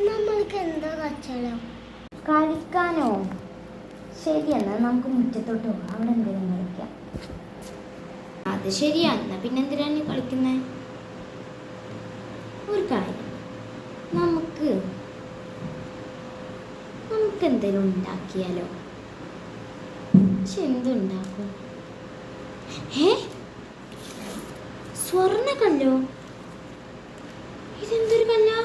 നമ്മൾക്ക് എന്താ കച്ചവടം കളിക്കാനോ? ശരിയെന്നാ നമുക്ക് മുറ്റത്തോട്ട് പോകാം, അവിടെ എന്തെങ്കിലും കളിക്കാം. അത് ശരിയാ, എന്നാ പിന്നെന്തിനാണ് നീ കളിക്കുന്നേ? ഒരു കാര്യം, നമുക്ക് എന്തെങ്കിലും ഉണ്ടാക്കിയാലോ? പക്ഷെ എന്തുണ്ടാക്കും? സ്വർണ്ണ കല്ലോ? ഇതെന്തൊരു കല്ലോ?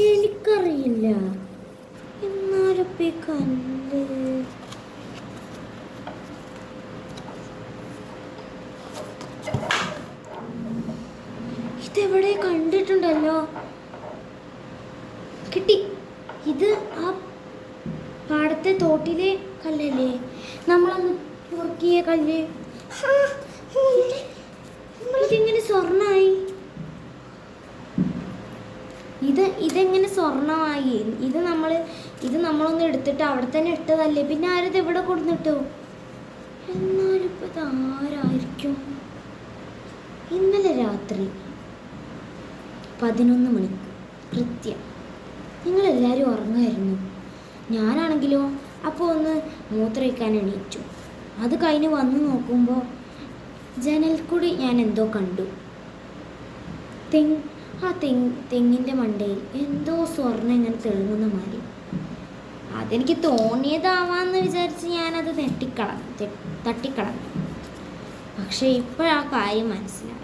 എനിക്കറിയില്ല, എന്നാലപ്പ കല്ല് ഇതെവിടെ കണ്ടിട്ടുണ്ടല്ലോ. കിട്ടി. ഇത് ആ പാടത്തെ തോട്ടിലെ കല്ലല്ലേ, നമ്മളന്ന് പൊറുക്കിയ കല്ല്. ഇതെങ്ങനെ സ്വർണ്ണമായി? ഇതെങ്ങനെ സ്വർണ്ണമായി? ഇത് നമ്മളൊന്ന് എടുത്തിട്ട് അവിടെ തന്നെ ഇട്ടതല്ലേ, പിന്നെ ആരത് എവിടെ കൊടുത്തിട്ടു? എന്നാലിപ്പോൾ ഇതാരായിരിക്കും? ഇന്നലെ രാത്രി 11 മണിക്ക് കൃത്യം നിങ്ങളെല്ലാവരും ഉറങ്ങുമായിരുന്നു. ഞാനാണെങ്കിലോ അപ്പോൾ ഒന്ന് മൂത്രമൊഴിക്കാൻ എണീറ്റു. അത് കഴിഞ്ഞ് വന്ന് നോക്കുമ്പോൾ ജനൽക്കൂടി ഞാൻ എന്തോ കണ്ടു. തെങ്ങിൻ്റെ മണ്ടയിൽ എന്തോ സ്വർണ്ണം ഇങ്ങനെ തെളിങ്ങുന്ന മാതിരി. അതെനിക്ക് തോന്നിയതാവാന്ന് വിചാരിച്ച് ഞാനത് തട്ടിക്കളഞ്ഞു. പക്ഷെ ഇപ്പോഴാ കാര്യം മനസ്സിലായി.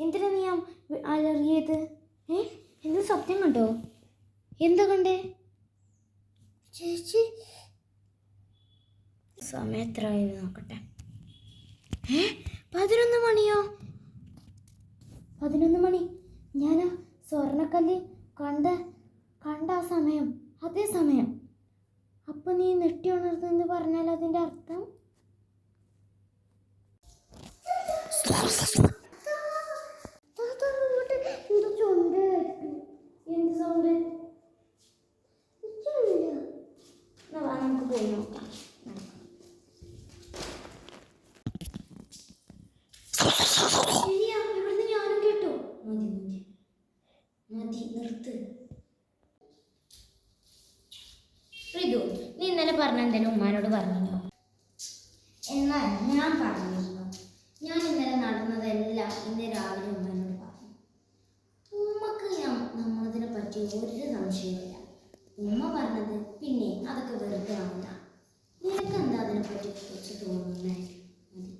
എന്തിനാ നീ അലറിയത്? എന്ത് സത്യം കണ്ടോ? എന്താ കണ്ടേ? ചേച്ചി സമയം എത്രയായി നോക്കട്ടെ. 11 മണിയോ? 11 മണി. ഞാൻ ആ സ്വർണ്ണക്കല്ല് കണ്ട ആ സമയം, അതേ സമയം. അപ്പൊ നീ നെട്ടി ഉണർന്നെന്ന് പറഞ്ഞാൽ അതിന്റെ അർത്ഥം? എന്ത് സൗണ്ട്? നമുക്ക് പോയി നോക്കാം. ശരിയാ, ഇവിടുന്ന് ഞാനും കേട്ടു. മതി നിർത്ത്. റിതു, നീ ഇന്നലെ പറഞ്ഞ എന്തെങ്കിലും ഉമ്മാനോട് പറഞ്ഞോ? എന്നാൽ ഞാൻ പറഞ്ഞിരുന്നു. ഞാൻ ഇന്നലെ നടന്നതെല്ലാം ഇന്ന് രാവിലെ ഉമ്മാനോട് പറഞ്ഞു. ഉമ്മക്ക് നമ്മളതിനെ പറ്റി ഒരു സംശയമില്ല. ഉമ്മ പറഞ്ഞത് പിന്നെ അതൊക്കെ വെറുതെ ആവില്ല. നിനക്ക് എന്താ അതിനെ പറ്റി കുറിച്ച് തോന്നുന്നേ? മതി.